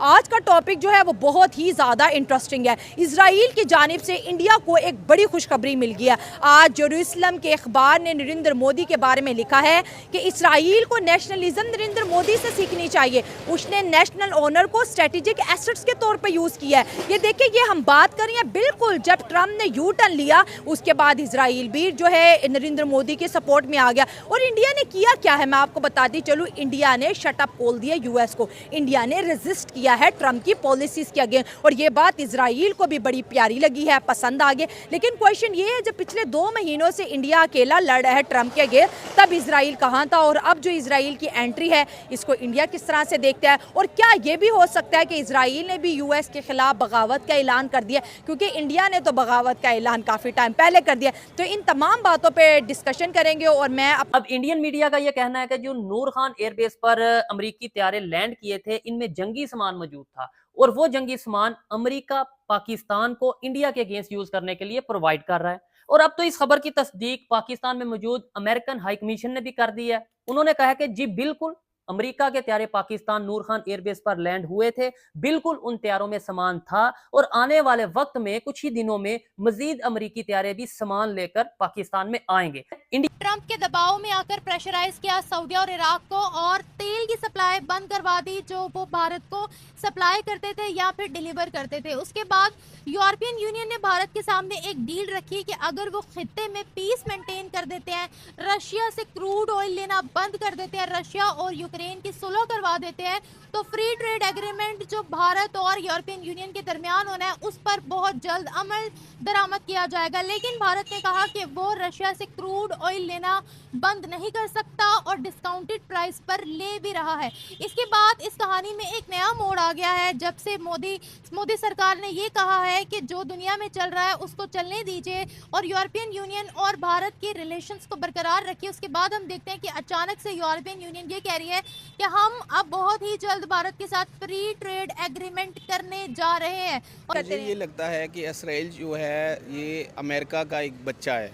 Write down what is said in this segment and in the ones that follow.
आज का टॉपिक जो है वो बहुत ही ज़्यादा इंटरेस्टिंग है। इजराइल की जानिब से इंडिया को एक बड़ी खुशखबरी मिल गई है। आज जेरूसलम के अखबार ने नरेंद्र मोदी के बारे में लिखा है कि इसराइल को नेशनलिज्म नरेंद्र मोदी से सीखनी चाहिए। उसने नेशनल ऑनर को स्ट्रेटेजिक एसेट्स के तौर पर यूज़ किया है। ये देखिए, ये हम बात कर रहे हैं बिल्कुल जब ट्रंप ने यू टर्न लिया उसके बाद इसराइल भी जो है नरेंद्र मोदी के सपोर्ट में आ गया। और इंडिया ने किया क्या है मैं आपको बताती चलूँ। इंडिया ने शटअप खोल दिया यूएस को। इंडिया ने रेजिस्ट किया है ट्रंप की पॉलिसीज के अगेंस्ट। और ये बात इसराइल को भी बड़ी प्यारी लगी है, पसंद आ गई। लेकिन क्वेश्चन ये है, जब पिछले 2 महीनों से इंडिया अकेला लड़ रहा है ट्रंप के अगेंस्ट, तब इसराइल कहाँ था? और अब जो इसराइल की एंट्री है इसको इंडिया किस तरह से देखता है? और क्या ये भी हो सकता है कि इसराइल ने भी यूएस के खिलाफ बगावत का ऐलान कर दिया? क्योंकि इंडिया ने तो बगावत का ऐलान काफी टाइम पहले कर दिया। तो इन तमाम बातों पे डिस्कशन करेंगे। और मैं अब इंडियन मीडिया का यह कहना है कि जो नूर खान एयरबेस पर अमेरिकी तैयारे लैंड किए थे, इनमें जंगी सामान मौजूद था और वो जंगी सामान अमेरिका पाकिस्तान को इंडिया के अगेंस्ट यूज करने के लिए प्रोवाइड कर रहा है। और अब तो इस खबर की तस्दीक पाकिस्तान में मौजूद अमेरिकन हाई कमीशन ने भी कर दी है। उन्होंने कहा कि जी बिल्कुल, अमेरिका के तैयारे पाकिस्तान नूर खान एयरबेस पर लैंड हुए थे, बिल्कुल उन तैयारों में सामान था और आने वाले वक्त में कुछ ही दिनों में मजीद अमेरिकी तैयारे भी सामान लेकर पाकिस्तान में आएंगे। ट्रंप के दबाव में आकर प्रेशराइज किया सऊदी और इराक को और तेल की सप्लाई बंद करवा दी जो वो भारत को सप्लाई करते थे या फिर डिलीवर करते थे। उसके बाद यूरोपियन यूनियन ने भारत के सामने एक डील रखी कि अगर वो खित्ते में पीस मेंटेन कर देते हैं, रशिया से क्रूड ऑयल लेना बंद कर देते हैं, रशिया और यूक्रेन की सुलह करवा देते हैं, तो फ्री ट्रेड एग्रीमेंट जो भारत और यूरोपियन यूनियन के दरमियान होना है उस पर बहुत जल्द अमल दरामद किया जाएगा। लेकिन भारत ने कहा कि वो रशिया से क्रूड ऑयल लेना बंद नहीं कर सकता और डिस्काउंटेड प्राइस पर ले भी रहा है। इसके बाद इस कहानी में एक नया मोड़ आ गया है जब से मोदी सरकार ने ये कहा है कि जो दुनिया में चल रहा है उसको चलने दीजिए और यूरोपियन यूनियन और भारत के रिलेशंस को बरकरार रखिए। उसके बाद हम देखते हैं कि अचानक से यूरोपियन यूनियन ये कह रही है कि हम अब बहुत ही जल्द भारत के साथ फ्री ट्रेड एग्रीमेंट करने जा रहे हैं। और मुझे ये लगता है कि इसराइल जो है ये अमेरिका का एक बच्चा है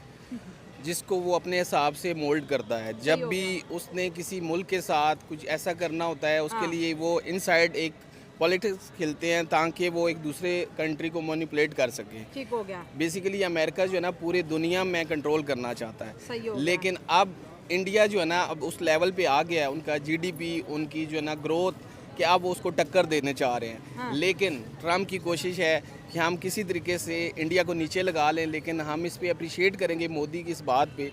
जिसको वो अपने हिसाब से मोल्ड करता है। जब भी उसने किसी मुल्क के साथ कुछ ऐसा करना होता है उसके लिए वो इनसाइड एक पॉलिटिक्स खेलते हैं ताकि वो एक दूसरे कंट्री को मैनिपुलेट कर सके। ठीक हो गया। बेसिकली अमेरिका जो है ना पूरी दुनिया में कंट्रोल करना चाहता है। सही हो गया। लेकिन अब इंडिया जो है ना अब उस लेवल पे आ गया है, उनका जीडीपी, उनकी जो है ना ग्रोथ, कि आप वो उसको टक्कर देने चाह रहे हैं। हाँ। लेकिन ट्रम्प की कोशिश है कि हम किसी तरीके से इंडिया को नीचे लगा लें। लेकिन हम इस पे अप्रिशिएट करेंगे मोदी की इस बात पे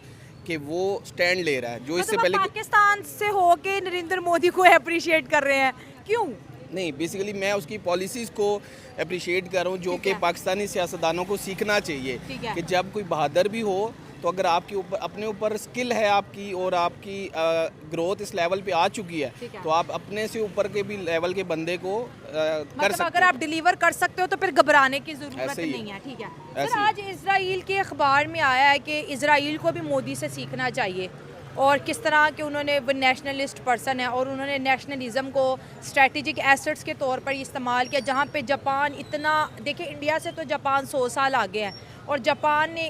कि वो स्टैंड ले रहा है जो इससे पहले पाकिस्तान से होके नरेंद्र मोदी को अप्रिशिएट कर रहे हैं। क्यों नहीं, बेसिकली मैं उसकी पॉलिसीज़ को अप्रिशिएट कर रहा हूँ जो कि पाकिस्तानी सियासतदानों को सीखना चाहिए कि जब कोई बहादुर भी हो तो अगर आपके ऊपर अपने ऊपर स्किल है आपकी और आपकी ग्रोथ इस लेवल पे आ चुकी है तो आप अपने से ऊपर के भी लेवल के बंदे को कर सकते अगर आप डिलीवर कर सकते हो तो फिर घबराने की जरूरत नहीं है। ठीक है सर, आज इजराइल के अखबार में आया है कि इजराइल को भी मोदी से सीखना चाहिए और किस तरह के उन्होंने वो नेशनलिस्ट पर्सन है और उन्होंने नेशनलिज्म को स्ट्रेटेजिक एसेट्स के तौर पर इस्तेमाल किया। जहाँ पे जापान इतना, देखिए इंडिया से तो जापान 100 साल आगे हैं और जापान ने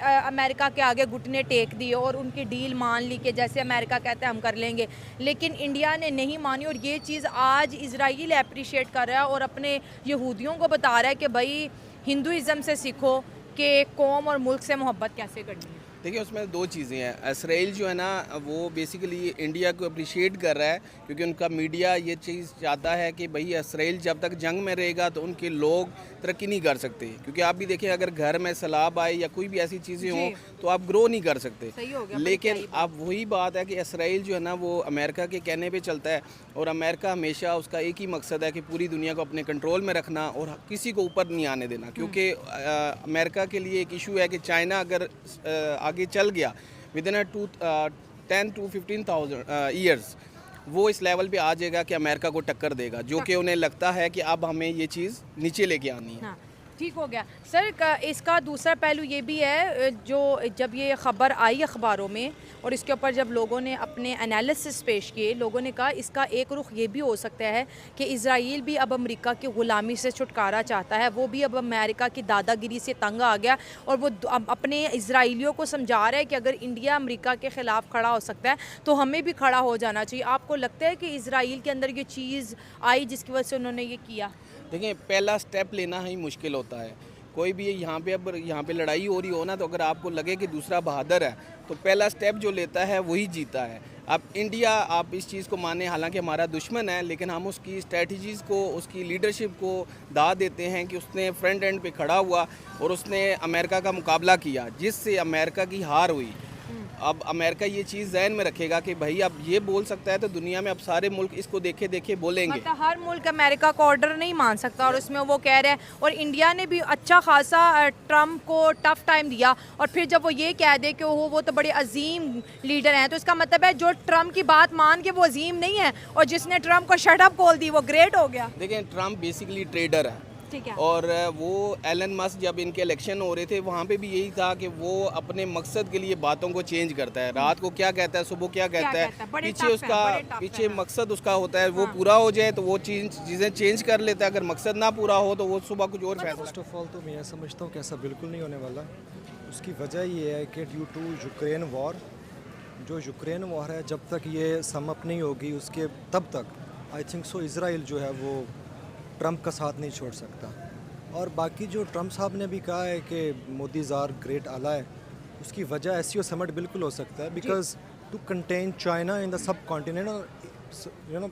अमेरिका के आगे घुटने टेक दिए और उनकी डील मान ली कि जैसे अमेरिका कहते हैं हम कर लेंगे। लेकिन इंडिया ने नहीं मानी और ये चीज़ आज इजराइल अप्रिशिएट कर रहा है और अपने यहूदियों को बता रहा है कि भाई हिंदुइज़्म से सीखो कि कौम और मुल्क से मोहब्बत कैसे करनी है। देखिए उसमें 2 चीज़ें हैं। इसराइल जो है ना वो बेसिकली इंडिया को अप्रिशिएट कर रहा है क्योंकि उनका मीडिया ये चीज़ चाहता है कि भाई इसराइल जब तक जंग में रहेगा तो उनके लोग तरक्की नहीं कर सकते। क्योंकि आप भी देखिए अगर घर में सैलाब आए या कोई भी ऐसी चीज़ें हों तो आप ग्रो नहीं कर सकते। लेकिन अब वही बात है कि इसराइल जो है ना वो अमेरिका के कहने पर चलता है और अमेरिका हमेशा उसका एक ही मकसद है कि पूरी दुनिया को अपने कंट्रोल में रखना और किसी को ऊपर नहीं आने देना। क्योंकि अमेरिका के लिए एक इशू है कि चाइना अगर आगे चल गया विद इन 10 to 15,000 ईयर्स वो इस लेवल पे आ जाएगा कि अमेरिका को टक्कर देगा, जो कि उन्हें लगता है कि अब हमें ये चीज़ नीचे लेके आनी है। ठीक हो गया सर। इसका दूसरा पहलू ये भी है, जो जब ये ख़बर आई अखबारों में और इसके ऊपर जब लोगों ने अपने एनालिसिस पेश किए, लोगों ने कहा इसका एक रुख ये भी हो सकता है कि इज़राइल भी अब अमेरिका की ग़ुलामी से छुटकारा चाहता है, वो भी अब अमेरिका की दादागिरी से तंग आ गया और वो अब अपने इज़राइलियों को समझा रहा है कि अगर इंडिया अमेरिका के ख़िलाफ़ खड़ा हो सकता है तो हमें भी खड़ा हो जाना चाहिए। आपको लगता है कि इज़राइल के अंदर ये चीज़ आई जिसकी वजह से उन्होंने ये किया? देखिए, पहला स्टेप लेना ही मुश्किल होता है। कोई भी यहाँ पे अब यहाँ पे लड़ाई हो रही हो ना, तो अगर आपको लगे कि दूसरा बहादुर है तो पहला स्टेप जो लेता है वही जीता है। अब इंडिया, आप इस चीज़ को माने, हालांकि हमारा दुश्मन है, लेकिन हम उसकी स्ट्रेटजीज़ को, उसकी लीडरशिप को दाद देते हैं कि उसने फ्रंट एंड पे खड़ा हुआ और उसने अमेरिका का मुकाबला किया, जिससे अमेरिका की हार हुई। अब अमेरिका ये चीज़ जहन में रखेगा कि भाई अब ये बोल सकता है तो दुनिया में अब सारे मुल्क इसको देखे देखे बोलेंगे। मतलब हर मुल्क अमेरिका का ऑर्डर नहीं मान सकता, और उसमें वो कह रहे हैं, और इंडिया ने भी अच्छा खासा ट्रम्प को टफ टाइम दिया, और फिर जब वो ये कह दे कि वो तो बड़े अजीम लीडर हैं, तो इसका मतलब है जो ट्रम्प की बात मान के वो अजीम नहीं है, और जिसने ट्रम्प को शट अप बोल दी वो ग्रेट हो गया। देखें, ट्रम्प बेसिकली ट्रेडर है, ठीक है। और वो एलन मस्क, जब इनके इलेक्शन हो रहे थे वहाँ पे भी यही था कि वो अपने मकसद के लिए बातों को चेंज करता है। रात को क्या कहता है, सुबह क्या कहता है, पीछे मकसद उसका होता है, वो पूरा हो जाए तो वो चीज़ें चेंज कर लेता है, अगर मकसद ना पूरा हो तो वो सुबह कुछ और फैसला। फर्स्ट ऑफ ऑल तो मैं समझता हूँ कि ऐसा बिल्कुल नहीं होने वाला। उसकी वजह ये है कि ड्यू टू यूक्रेन वॉर, जो यूक्रेन वॉर है, जब तक ये सम अप नहीं होगी उसके तब तक आई थिंक सो इज़राइल जो है वो ट्रम्प का साथ नहीं छोड़ सकता। और बाकी जो ट्रम्प साहब ने भी कहा है कि मोदी ज़ार ग्रेट आला है, उसकी वजह एससीओ समिट बिल्कुल हो सकता है, because to contain China in the subcontinent, you know,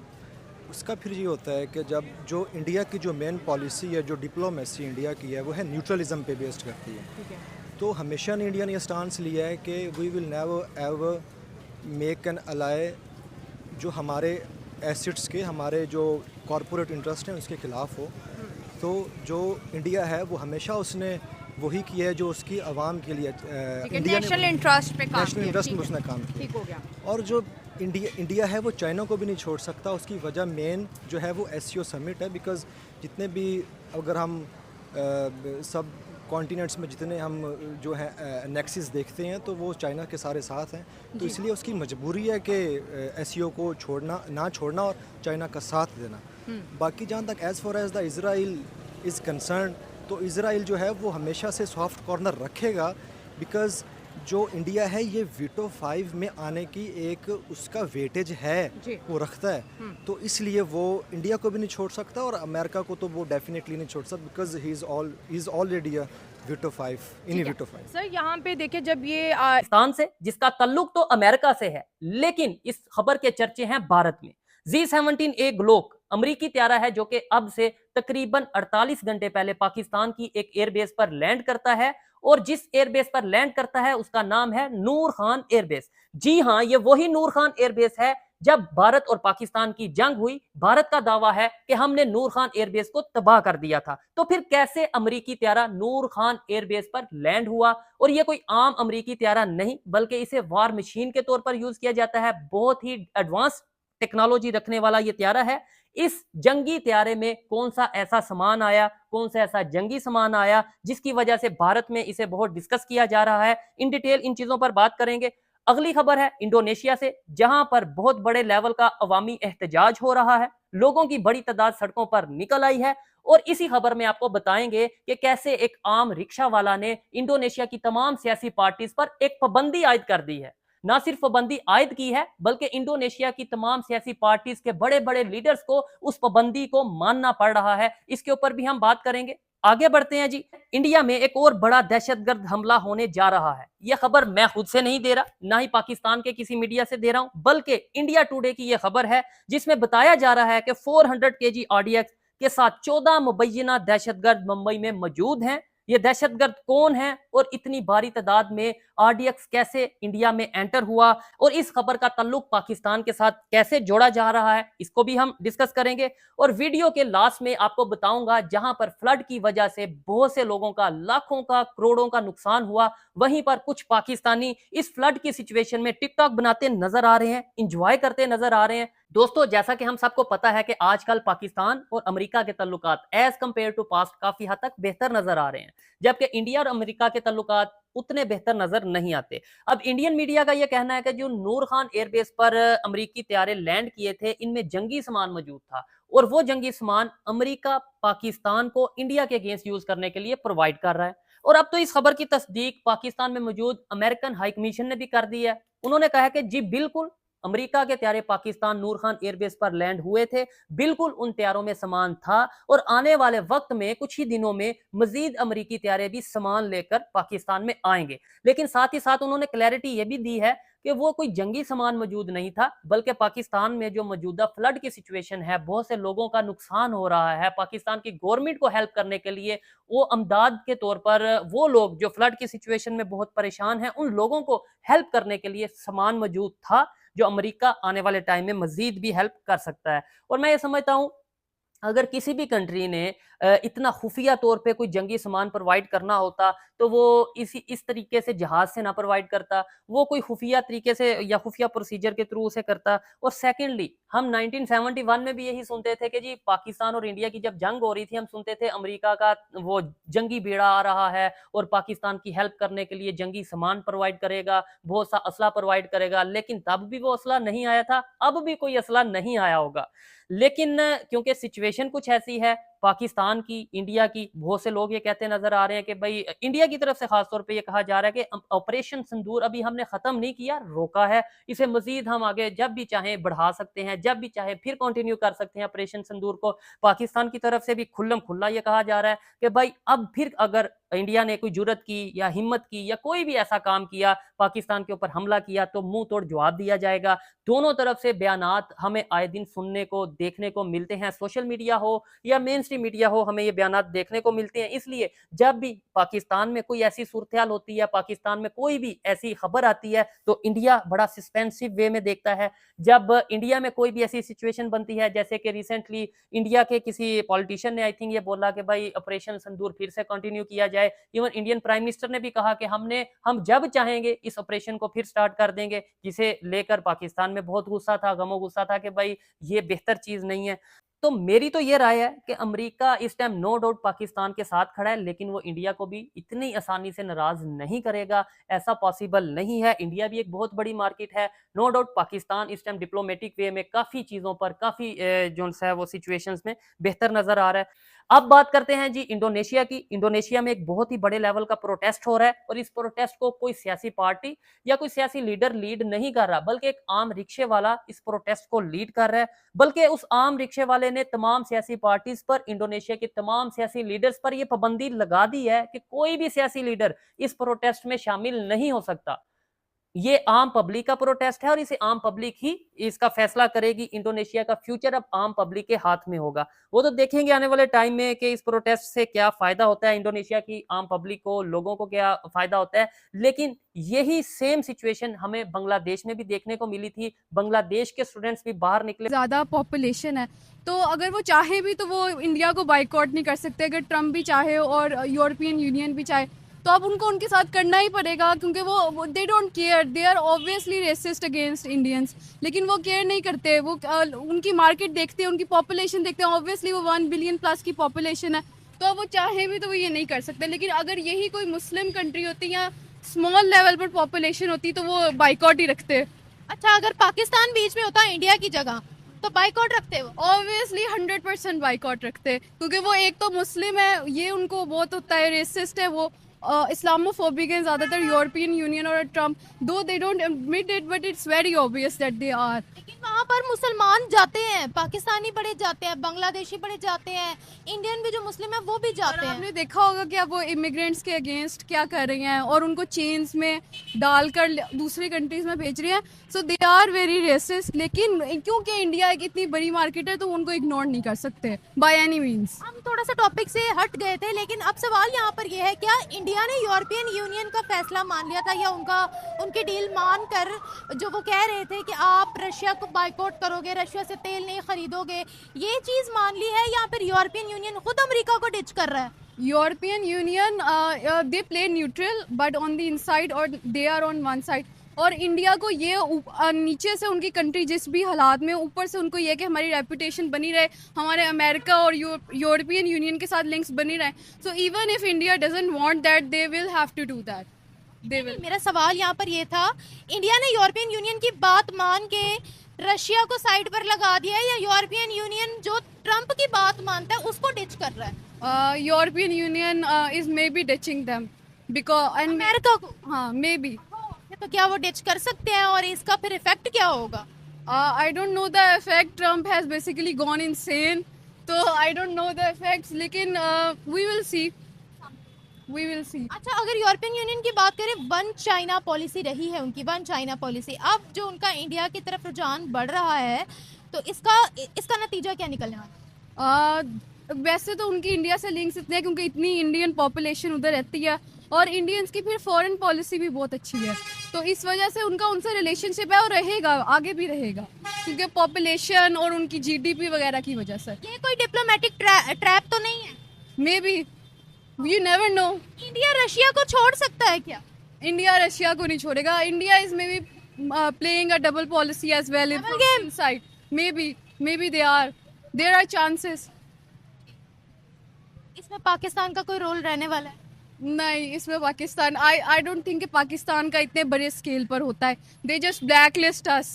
उसका फिर ये होता है कि जब जो इंडिया की जो मेन पॉलिसी है, जो डिप्लोमेसी इंडिया की है, वो है न्यूट्रलिज्म पे बेस्ड करती है। तो हमेशा इंडिया ने ये स्टांस लिया है कि we will never ever make an ally जो हमारे एसेट्स के, हमारे जो कॉरपोरेट इंटरेस्ट हैं उसके ख़िलाफ़ हो। तो जो इंडिया है वो हमेशा उसने वही किया है जो उसकी आवाम के लिए इंडिया नेशनल इंटरेस्ट पे काम नेशनल इंटरेस्ट में उसने काम किया। ठीक हो गया। और जो इंडिया है वो चाइना को भी नहीं छोड़ सकता। उसकी वजह मेन जो है वो एससीओ समिट है, बिकॉज़ जितने भी, अगर हम सब कॉन्टिनेंट्स में जितने हम जो है नेक्सिस देखते हैं तो वो चाइना के सारे साथ हैं, तो इसलिए उसकी मजबूरी है कि एससीओ को ना छोड़ना और चाइना का साथ देना। बाकी जहाँ तक as far as the Israel is concern, तो इज़राइल जो है वो हमेशा से सॉफ्ट कॉर्नर रखेगा, बिकॉज़ जो इंडिया है ये वीटो 5 में आने की एक उसका वेटेज है, वो रखता है, तो इसलिए वो इंडिया को भी नहीं छोड़ सकता और अमेरिका को तो वो डेफिनेटली नहीं छोड़ सकता, because he is already a veto 5 in veto 5। Sir यहाँ पे देखिए, जब ये पाकिस्तान से जिसका ताल्लुक तो अमेरिका से है, लेकिन इस खबर के चर्चे हैं भारत में। Z-17A ग्लोक अमरीकी त्यारा है जो कि अब से तकरीबन 48 घंटे पहले पाकिस्तान की एक एयरबेस पर लैंड करता है, और जिस एयरबेस पर लैंड करता है उसका नाम है नूर खान एयरबेस। जी हां, ये वही नूर खान एयरबेस है। जब भारत और पाकिस्तान की जंग हुई, भारत का दावा है कि हमने नूर खान एयरबेस को तबाह कर दिया था। तो फिर कैसे अमरीकी त्यारा नूर खान एयरबेस पर लैंड हुआ? और ये कोई आम अमरीकी त्यारा नहीं, बल्कि इसे वार मशीन के तौर पर यूज किया जाता है। बहुत ही एडवांस टेक्नोलॉजी रखने वाला ये त्यारा है। इस जंगी त्यारे में कौन सा ऐसा सामान आया, कौन सा ऐसा जंगी सामान आया जिसकी वजह से भारत में इसे बहुत डिस्कस किया जा रहा है, इन डिटेल इन चीजों पर बात करेंगे। अगली खबर है इंडोनेशिया से, जहां पर बहुत बड़े लेवल का अवामी एहतजाज हो रहा है, लोगों की बड़ी तादाद सड़कों पर निकल आई है, और इसी खबर में आपको बताएंगे कि कैसे एक आम रिक्शा वाला ने इंडोनेशिया की तमाम सियासी पार्टीज पर एक पाबंदी आयद कर दी है। ना सिर्फ पाबंदी आयद की है, बल्कि इंडोनेशिया की तमाम सियासी पार्टीज के बड़े बड़े लीडर्स को उस पाबंदी को मानना पड़ रहा है। इसके ऊपर भी हम बात करेंगे। आगे बढ़ते हैं जी। इंडिया में एक और बड़ा दहशतगर्द हमला होने जा रहा है। यह खबर मैं खुद से नहीं दे रहा, ना ही पाकिस्तान के किसी मीडिया से दे रहा हूं, बल्कि इंडिया टुडे की यह खबर है, जिसमें बताया जा रहा है कि 400 kg RDX के साथ 14 मुबैना दहशतगर्द मुंबई में मौजूद हैं। ये दहशतगर्द कौन है और इतनी भारी तादाद में RDX कैसे इंडिया में एंटर हुआ, और इस खबर का ताल्लुक पाकिस्तान के साथ कैसे जोड़ा जा रहा है, इसको भी हम डिस्कस करेंगे। और वीडियो के लास्ट में आपको बताऊंगा, जहां पर फ्लड की वजह से बहुत से लोगों का, लाखों का, करोड़ों का नुकसान हुआ, वहीं पर कुछ पाकिस्तानी इस फ्लड की सिचुएशन में टिकटॉक बनाते नजर आ रहे हैं, इंजॉय करते नजर आ रहे हैं। दोस्तों, जैसा कि हम सबको पता है कि आजकल पाकिस्तान और अमेरिका के तल्लुकात एज कंपेयर टू पास्ट काफी हद तक बेहतर नजर आ रहे हैं, जबकि इंडिया और अमेरिका के तल्लुकात उतने बेहतर नजर नहीं आते। अब इंडियन मीडिया का यह कहना है कि जो नूर खान एयरबेस पर अमेरिकी तैयारे लैंड किए थे, इनमें जंगी सामान मौजूद था और वो जंगी सामान अमेरिका पाकिस्तान को इंडिया के अगेंस्ट यूज करने के लिए प्रोवाइड कर रहा है। और अब तो इस खबर की तस्दीक पाकिस्तान में मौजूद अमेरिकन हाई कमीशन ने भी कर दी है। उन्होंने कहा कि जी बिल्कुल, अमेरिका के तैयारे पाकिस्तान नूर खान एयरबेस पर लैंड हुए थे, बिल्कुल उन तैयारों में सामान था और आने वाले वक्त में कुछ ही दिनों में मजीद अमेरिकी तैयारे भी सामान लेकर पाकिस्तान में आएंगे। लेकिन साथ ही साथ उन्होंने क्लैरिटी यह भी दी है कि वो कोई जंगी सामान मौजूद नहीं था, बल्कि पाकिस्तान में जो मौजूदा फ्लड की सिचुएशन है, बहुत से लोगों का नुकसान हो रहा है, पाकिस्तान की गवर्नमेंट को हेल्प करने के लिए वो अमदाद के तौर पर वो लोग जो फ्लड की सिचुएशन में बहुत परेशान हैं, उन लोगों को हेल्प करने के लिए सामान मौजूद था, जो अमेरिका आने वाले टाइम में मजीद भी हेल्प कर सकता है। और मैं ये समझता हूं, अगर किसी भी कंट्री ने इतना खुफिया तौर पे कोई जंगी सामान प्रोवाइड करना होता तो वो इस तरीके से जहाज से ना प्रोवाइड करता, वो कोई खुफिया तरीके से या खुफिया प्रोसीजर के थ्रू उसे करता। और सेकेंडली, हम 1971 में भी यही सुनते थे कि जी पाकिस्तान और इंडिया की जब जंग हो रही थी, हम सुनते थे अमेरिका का वो जंगी बेड़ा आ रहा है और पाकिस्तान की हेल्प करने के लिए जंगी सामान प्रोवाइड करेगा, बहुत सा असला प्रोवाइड करेगा। लेकिन तब भी वो असला नहीं आया था, अब भी कोई असला नहीं आया होगा। लेकिन क्योंकि सिचुएशन कुछ ऐसी है पाकिस्तान की, इंडिया की, बहुत से लोग ये कहते नजर आ रहे हैं कि भाई इंडिया की तरफ से खासतौर पे ये कहा जा रहा है कि ऑपरेशन सिंदूर अभी हमने खत्म नहीं किया, रोका है, इसे मजीद हम आगे जब भी चाहे बढ़ा सकते हैं, जब भी चाहे फिर कंटिन्यू कर सकते हैं ऑपरेशन सिंदूर को। पाकिस्तान की तरफ से भी खुल्लम खुल्ला ये कहा जा रहा है कि भाई अब फिर अगर इंडिया ने कोई जुर्रत की या हिम्मत की या कोई भी ऐसा काम किया, पाकिस्तान के ऊपर हमला किया, तो मुंह तोड़ जवाब दिया जाएगा। दोनों तरफ से बयानात हमें आए दिन सुनने को देखने को मिलते हैं, सोशल मीडिया हो या मेन स्ट्रीम मीडिया हो, हमें ये बयानात देखने को मिलते हैं। इसलिए जब भी पाकिस्तान में कोई ऐसी सूरत-ए-हाल होती है, पाकिस्तान में कोई भी ऐसी खबर आती है, तो इंडिया बड़ा सस्पेंसिव वे में देखता है। जब इंडिया में कोई भी ऐसी सिचुएशन बनती है, जैसे कि रिसेंटली इंडिया के किसी पॉलिटिशियन ने आई थिंक ये बोला कि भाई ऑपरेशन सिंदूर फिर से कंटिन्यू किया जाए, इवन इंडियन प्राइम मिनिस्टर ने भी कहा कि हम जब चाहेंगे इस ऑपरेशन को फिर स्टार्ट कर देंगे, जिसे लेकर पाकिस्तान में बहुत गुस्सा था, गमो गुस्सा था कि भाई ये बेहतर चीज नहीं है। तो मेरी तो ये राय है कि अमेरिका इस टाइम नो डाउट पाकिस्तान के साथ खड़ा है, लेकिन वो इंडिया को भी इतनी आसानी से नाराज नहीं करेगा, ऐसा पॉसिबल नहीं है। इंडिया भी एक बहुत बड़ी मार्केट है, नो डाउट पाकिस्तान इस टाइम डिप्लोमेटिक वे में काफी चीजों पर, काफी जो है वो सिचुएशंस में बेहतर नजर आ रहा है। अब बात करते हैं जी इंडोनेशिया की। इंडोनेशिया में एक बहुत ही बड़े लेवल का प्रोटेस्ट हो रहा है और इस प्रोटेस्ट को कोई सियासी पार्टी या कोई सियासी लीडर लीड नहीं कर रहा, बल्कि एक आम रिक्शे वाला इस प्रोटेस्ट को लीड कर रहा है। बल्कि उस आम रिक्शे वाले ने तमाम सियासी पार्टीज पर, इंडोनेशिया के तमाम सियासी लीडर्स पर यह पाबंदी लगा दी है कि कोई भी सियासी लीडर इस प्रोटेस्ट में शामिल नहीं हो सकता। ये आम पब्लिक का प्रोटेस्ट है और इसे आम पब्लिक ही इसका फैसला करेगी। इंडोनेशिया का फ्यूचर अब आम पब्लिक के हाथ में होगा। वो तो देखेंगे आने वाले टाइम में कि इस प्रोटेस्ट से क्या फायदा होता है, इंडोनेशिया की आम पब्लिक को, लोगों को क्या फायदा होता है। लेकिन यही सेम सिचुएशन हमें बांग्लादेश में भी देखने को मिली थी। बांग्लादेश के स्टूडेंट्स भी बाहर निकले। ज़्यादा पॉपुलेशन है, तो अगर वो चाहे भी तो वो इंडिया को बाइकआउट नहीं कर सकते। अगर ट्रम्प भी चाहे और यूरोपियन यूनियन भी चाहे तो अब उनको उनके साथ करना ही पड़ेगा, क्योंकि वो they don't care, they are obviously racist against Indians, लेकिन वो केयर नहीं करते। वो उनकी मार्केट देखते हैं, उनकी पॉपुलेशन देखते हैं, ऑब्वियसली वो 1 बिलियन प्लस की पॉपुलेशन है, तो वो चाहे भी तो वो ये नहीं कर सकते। लेकिन अगर यही कोई मुस्लिम कंट्री होती या स्मॉल लेवल पर पॉपुलेशन होती तो वो बाइकआउट ही रखते। अच्छा, अगर पाकिस्तान बीच में होता इंडिया की जगह तो बाइकआउट रखते वो? ऑब्वियसली 100% बाइकआउट रखते, क्योंकि वो एक तो मुस्लिम है, ये उनको बहुत होता है, रेसिस्ट है, वो इस्लामोफोबिक है ज़्यादातर। यूरोपियन यूनियन और Trump, though they don't admit it but it's very obvious that they are. लेकिन वहाँ पर मुसलमान जाते हैं, पाकिस्तानी बड़े जाते हैं, बांग्लादेशी बड़े जाते हैं, इंडियन भी जो मुस्लिम है वो भी जाते हैं। आपने देखा होगा कि अब वो इमिग्रेंट्स के अगेंस्ट क्या कर रही हैं और उनको चेन्स में डालकर दूसरी कंट्रीज में भेज रही हैं। सो दे आर वेरी रेसिस्ट। लेकिन क्योंकि इंडिया एक इतनी बड़ी मार्केट है तो उनको इग्नोर नहीं कर सकते बाय एनी मीन्स। हम थोड़ा सा टॉपिक से हट गए थे, लेकिन अब सवाल यहाँ पर यह है, क्या इंडिया ने यूरोपियन यूनियन का फैसला मान लिया था या उनकी डील मान कर, जो वो कह रहे थे कि आप रशिया को बाइकआउट करोगे, रशिया से तेल नहीं खरीदोगे, ये चीज़ मान ली है या फिर यूरोपियन यूनियन खुद अमेरिका को डिच कर रहा है? European Union they play neutral but on the inside और they are on one side. और इंडिया को ये नीचे से उनकी कंट्री जिस भी हालात में, ऊपर से उनको ये कि हमारी रेपुटेशन बनी रहे, हमारे अमेरिका और यूरोपियन यूनियन के साथ लिंक्स बनी रहे. So even if India doesn't want that, they will have to do that. They will. मेरा सवाल यहाँ पर ये था, इंडिया ने यूरोपियन यूनियन की बात मान के रशिया को साइड पर लगा दिया है, या यूरोपियन यूनियन जो ट्रम्प की बात मानता है उसको डिच कर रहा है? European union is may be ditching them because and America को? हाँ, मे बी. तो क्या वो डिच कर सकते हैं और इसका फिर इफेक्ट क्या होगा? I don't know the effect. Trump has basically gone insane. So I don't know the effects. लेकिन we will see. We will see. अच्छा, अगर यूरोपियन यूनियन की बात करें, वन चाइना पॉलिसी रही है उनकी, वन चाइना पॉलिसी. अब जो उनका इंडिया की तरफ रुझान बढ़ रहा है, तो इसका नतीजा क्या निकलने वाला है? वैसे तो उनकी इंडिया से लिंक्स इतने हैं क्योंकि इतनी इंडियन पॉपुलेशन उधर रहती है, और इंडियंस की फिर फॉरेन पॉलिसी भी बहुत अच्छी है. तो इस वजह से उनका उनसे रिलेशनशिप है और रहेगा, आगे भी रहेगा, क्योंकि पॉपुलेशन और उनकी जीडीपी वगैरह की वजह से. ये कोई डिप्लोमेटिक ट्रैप तो नहीं है? May be, you never know. India Russia को छोड़ सकता है क्या? इंडिया रशिया को नहीं छोड़ेगा. India is maybe playing a double policy as well. Double game? Side maybe there are chances. इसमें पाकिस्तान का कोई रोल रहने वाला है? नहीं, इसमें पाकिस्तान, आई डोंट थिंक कि पाकिस्तान का इतने बड़े स्केल पर होता है. They just blacklist us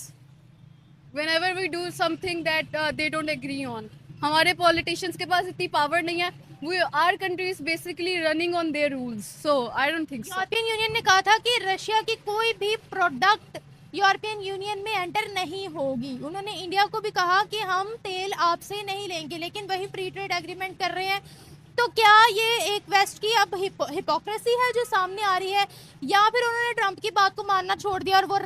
whenever we do something that they don't agree on. हमारे पॉलिटिशियंस के पास इतनी पावर नहीं है. Our country is basically running on their rules, so I don't think so. European union ने कहा था कि रशिया की कोई भी प्रोडक्ट यूरोपियन यूनियन में एंटर नहीं होगी. उन्होंने इंडिया को भी कहा कि हम तेल आपसे नहीं लेंगे, लेकिन वही फ्री ट्रेड एग्रीमेंट कर रहे हैं. तो क्या ये एक वेस्ट की अब हिपोक्रेसी है जो सामने आ रही है, या फिर उन्होंने ट्रंप की बात को मानना छोड़ दिया और वो